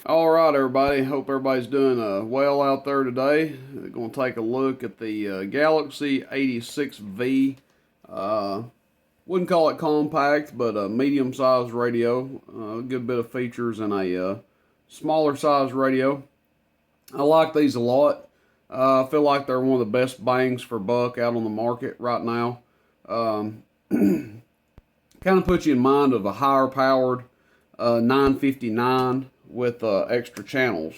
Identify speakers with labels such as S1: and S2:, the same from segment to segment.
S1: All right, everybody. Hope everybody's doing well out there today. We're going to take a look at the Galaxy 86V. Wouldn't call it compact, but a medium-sized radio. A good bit of features in a smaller-sized radio. I like these a lot. I feel like they're one of the best bangs for buck out on the market right now. Kind of puts you in mind of a higher-powered 959 with extra channels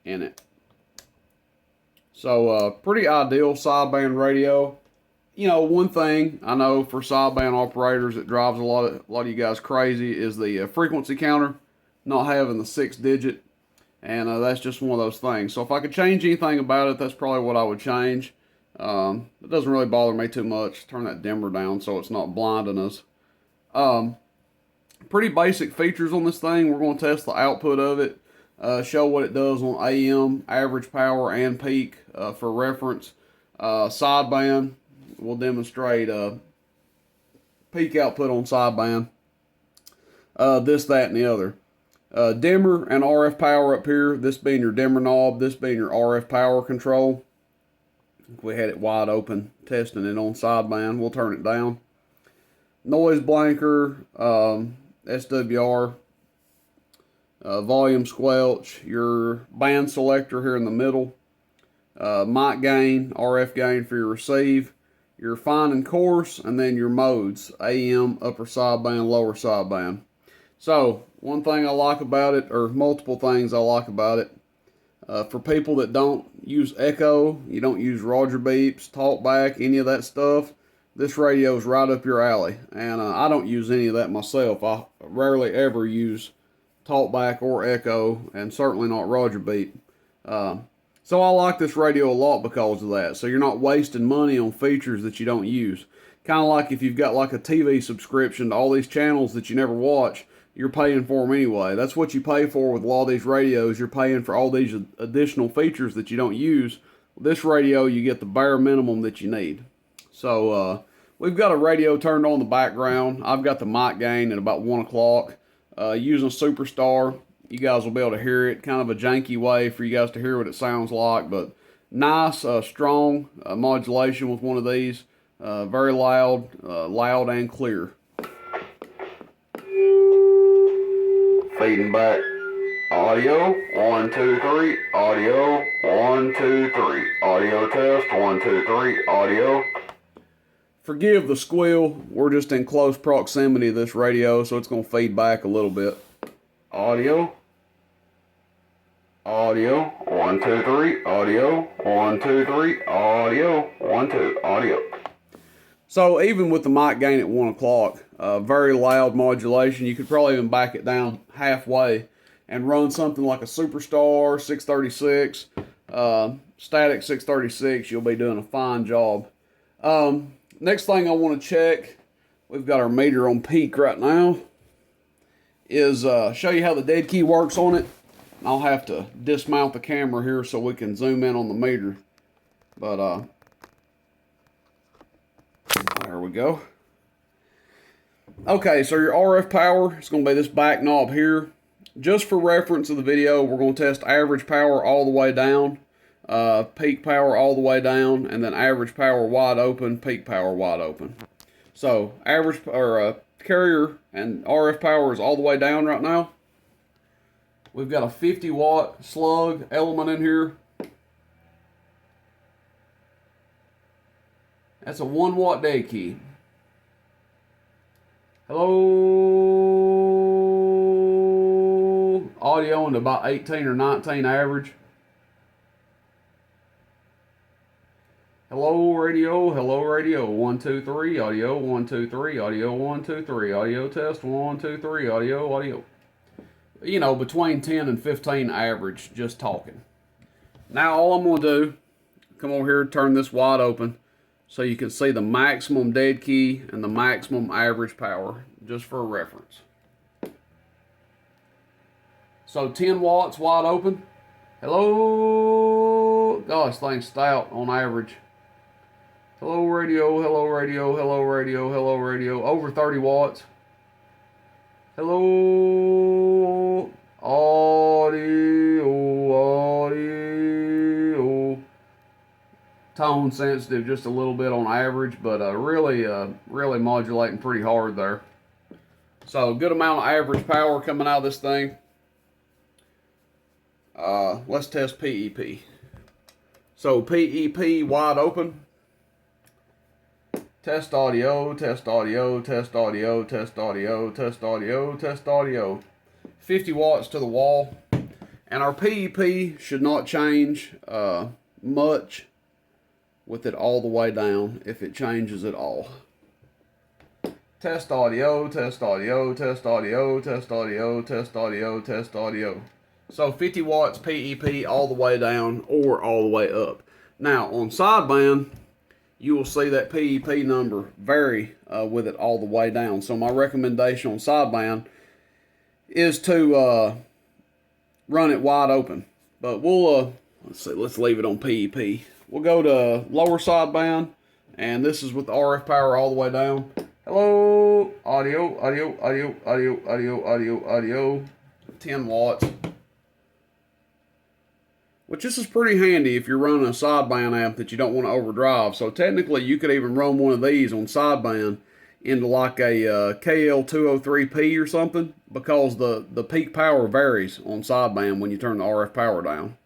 S1: in it. So pretty ideal sideband radio. You know, one thing I know for sideband operators that drives a lot of you guys crazy is the frequency counter not having the 6-digit, and that's just one of those things. So if I could change anything about it, that's probably what I would change. It doesn't really bother me too much. Turn that dimmer down so it's not blinding us. Pretty basic features on this thing. We're going to test the output of it, show what it does on AM, average power, and peak for reference. Sideband, we'll demonstrate peak output on sideband. This, that, and the other. Dimmer and RF power up here, this being your dimmer knob, this being your RF power control. If we had it wide open, testing it on sideband, we'll turn it down. Noise blanker, SWR, volume squelch, your band selector here in the middle, mic gain, RF gain for your receive, your fine and coarse, and then your modes, AM, upper sideband, lower sideband. So, one thing I like about it, or multiple things I like about it, for people that don't use echo, you don't use Roger beeps, talkback, any of that stuff, this radio is right up your alley. And I don't use any of that myself. I rarely ever use talkback or echo, and certainly not Roger beep. So I like this radio a lot because of that. So you're not wasting money on features that you don't use. Kind of like if you've got like a TV subscription to all these channels that you never watch, you're paying for them anyway. That's what you pay for with a lot of these radios. You're paying for all these additional features that you don't use. With this radio, you get the bare minimum that you need. So we've got a radio turned on in the background. I've got the mic gain at about 1 o'clock. Using Superstar, you guys will be able to hear it. Kind of a janky way for you guys to hear what it sounds like, but nice, strong modulation with one of these. Very loud, loud and clear. Feeding back audio, 1, 2, 3, audio, 1, 2, 3, audio test, 1, 2, 3, audio. Forgive the squeal, we're just in close proximity to this radio, so it's going to feed back a little bit. Audio, audio, 1, 2, 3, audio, 1, 2, 3, audio, 1, 2, audio. So even with the mic gain at 1 o'clock, very loud modulation, you could probably even back it down halfway and run something like a Superstar 636, static 636, you'll be doing a fine job. Next thing I want to check, we've got our meter on peak right now, is show you how the dead key works on it. I'll have to dismount the camera here so we can zoom in on the meter. But there we go. Okay, so your RF power is going to be this back knob here. Just for reference of the video, we're going to test average power all the way down, peak power all the way down, and then average power wide open, peak power wide open. So average or carrier and RF power is all the way down right now. We've got a 50-watt slug element in here. That's a 1-watt dead key. Hello, audio into about 18 or 19 average. Hello radio, 1, 2, 3, audio, 1, 2, 3, audio, 1, 2, 3, audio test, 1, 2, 3, audio. You know, between 10 and 15 average, just talking. Now all I'm going to do, come over here, turn this wide open, so you can see the maximum dead key and the maximum average power, just for a reference. So 10 watts wide open. Hello, gosh, thing's stout on average. Hello radio, hello radio, hello radio, hello radio, over 30 watts. Hello audio. tone sensitive just a little bit on average, but really modulating pretty hard there. So good amount of average power coming out of this thing. Let's test PEP. So PEP wide open. Test audio, test audio, test audio, test audio, test audio, test audio. 50 watts to the wall. And our PEP should not change much with it all the way down, if it changes at all. Test audio, test audio, test audio, test audio, test audio, test audio. So 50 watts PEP all the way down or all the way up. Now on sideband, you will see that PEP number vary with it all the way down. So my recommendation on sideband is to run it wide open. But we'll, let's leave it on PEP. We'll go to lower sideband, and this is with the RF power all the way down. Hello, audio, audio, audio, audio, audio, audio, audio, 10 watts. Which this is pretty handy if you're running a sideband amp that you don't want to overdrive. So technically you could even run one of these on sideband into like a KL203P or something, because the peak power varies on sideband when you turn the RF power down.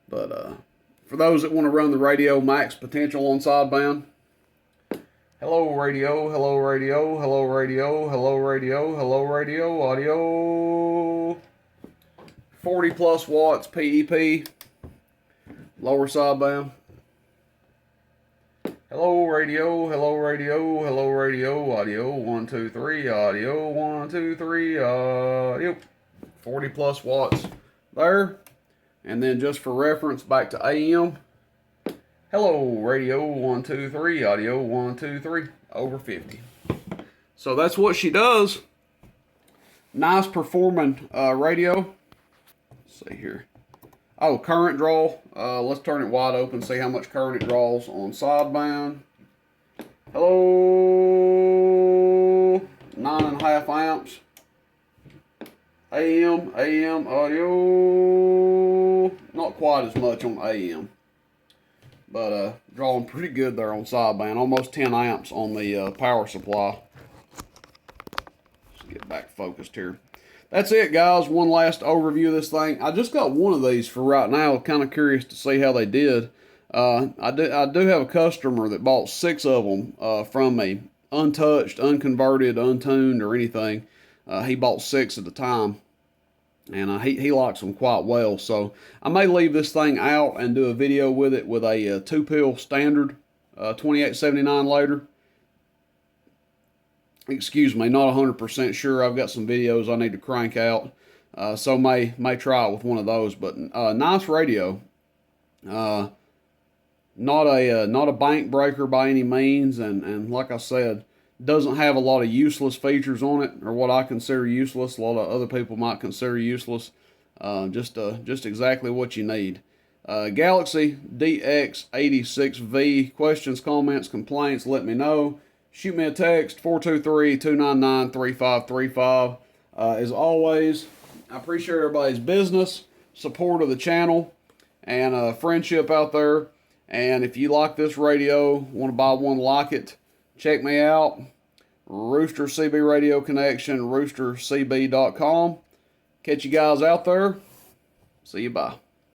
S1: But for those that want to run the radio max potential on sideband, hello radio, hello radio, hello radio, hello radio, hello radio, audio, 40 plus watts PEP, lower sideband. Hello radio, hello radio, hello radio, audio, 1, 2, 3, audio, 1, 2, 3, audio. 40 plus watts there. And then just for reference, back to AM. Hello radio, 1, 2, 3, audio, 1, 2, 3, over 50. So that's what she does. Nice performing radio. Let's see here. Oh, current draw. Let's turn it wide open, see how much current it draws on sideband. Hello, 9.5 amps. AM audio, not quite as much on AM, but drawing pretty good there on sideband. Almost 10 amps on the power supply. Let's get back focused here. That's it, guys. One last overview of this thing. I just got one of these for right now. Kind of curious to see how they did. I do have a customer that bought 6 of them from me, untouched, unconverted, untuned, or anything. He bought 6 at a time, and he likes them quite well. So I may leave this thing out and do a video with it with a 2-pill standard 2879 later. Excuse me, not 100% sure. I've got some videos I need to crank out, so may try it with one of those. But nice radio. Not a bank breaker by any means, and like I said, doesn't have a lot of useless features on it, or what I consider useless. A lot of other people might consider useless. Just exactly what you need. Galaxy DX86V. Questions, comments, complaints, let me know. Shoot me a text, 423-299-3535. As always, I appreciate everybody's business, support of the channel, and friendship out there. And if you like this radio, want to buy one like it, check me out. Rooster CB Radio Connection, roostercb.com. Catch you guys out there. See you, bye.